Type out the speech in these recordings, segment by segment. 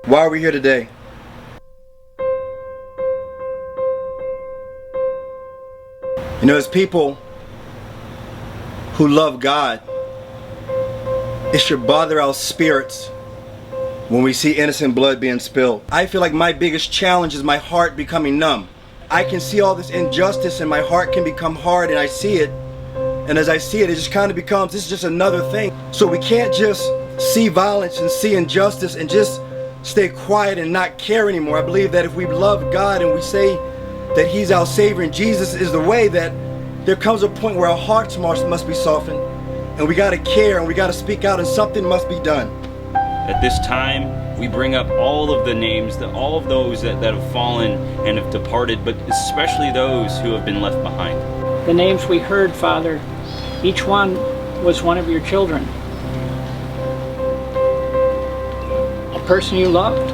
Why are we here today? You know, as people who love God, it should bother our spirits when we see innocent blood being spilled. I feel like my biggest challenge is my heart becoming numb. I can see all this injustice and my heart can become hard, and I see it. And as I see it, it just kind of becomes, this is just another thing. So we can't just see violence and see injustice and just stay quiet and not care anymore. I believe that if we love God and we say that He's our Savior and Jesus is the way, that there comes a point where our hearts must be softened, and we got to care and we got to speak out, and something must be done. At this time, we bring up all of the names, all of those that have fallen and have departed, but especially those who have been left behind. The names we heard, Father, each one was one of your children. A person you loved.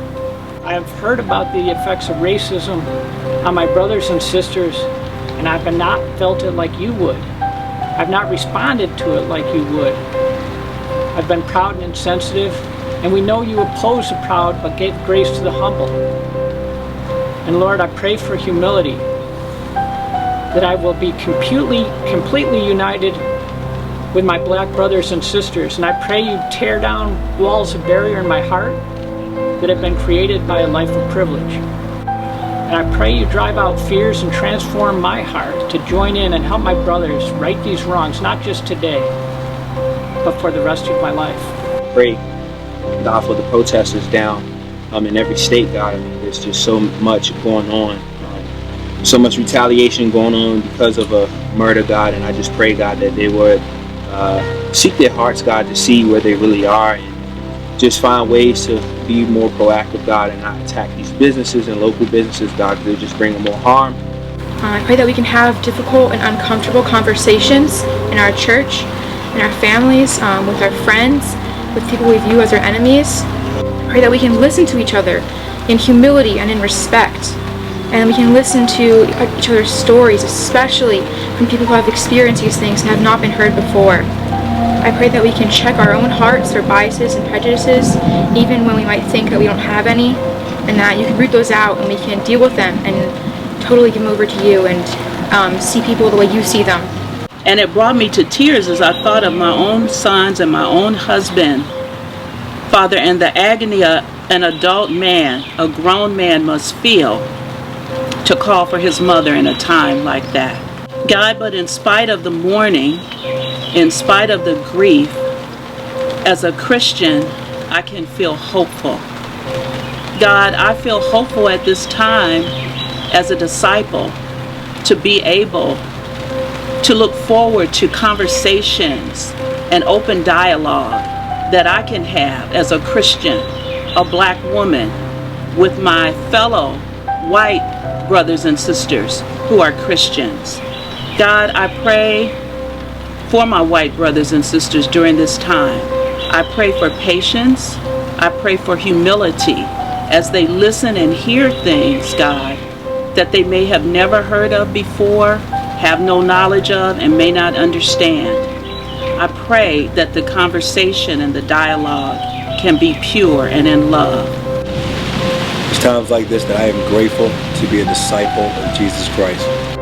I have heard about the effects of racism on my brothers and sisters, and I've not felt it like you would. I've not responded to it like you would. I've been proud and insensitive, and we know you oppose the proud but give grace to the humble. And Lord, I pray for humility, that I will be completely united with my black brothers and sisters. And I pray you tear down walls of barrier in my heart that have been created by a life of privilege. And I pray you drive out fears and transform my heart to join in and help my brothers right these wrongs, not just today, but for the rest of my life. Pray, God, for the protesters down in every state, God. I mean, there's just so much going on. So much retaliation going on because of a murder, God, and I just pray, God, that they would seek their hearts, God, to see where they really are and just find ways to be more proactive, God, and not attack these businesses and local businesses, God, because they just bring them more harm. I pray that we can have difficult and uncomfortable conversations in our church, in our families, with our friends, with people we view as our enemies. I pray that we can listen to each other in humility and in respect. And we can listen to each other's stories, especially from people who have experienced these things and have not been heard before. I pray that we can check our own hearts for biases and prejudices, even when we might think that we don't have any, and that you can root those out and we can deal with them and totally give them over to you and see people the way you see them. And it brought me to tears as I thought of my own sons and my own husband, Father, and the agony an adult man, a grown man must feel to call for his mother in a time like that. God, but in spite of the mourning, in spite of the grief, as a Christian, I can feel hopeful. God, I feel hopeful at this time as a disciple to be able to look forward to conversations and open dialogue that I can have as a Christian, a black woman, with my fellow white brothers and sisters who are Christians. God, I pray for my white brothers and sisters during this time. I pray for patience. I pray for humility as they listen and hear things, God, that they may have never heard of before, have no knowledge of, and may not understand. I pray that the conversation and the dialogue can be pure and in love. It's times like this that I am grateful to be a disciple of Jesus Christ.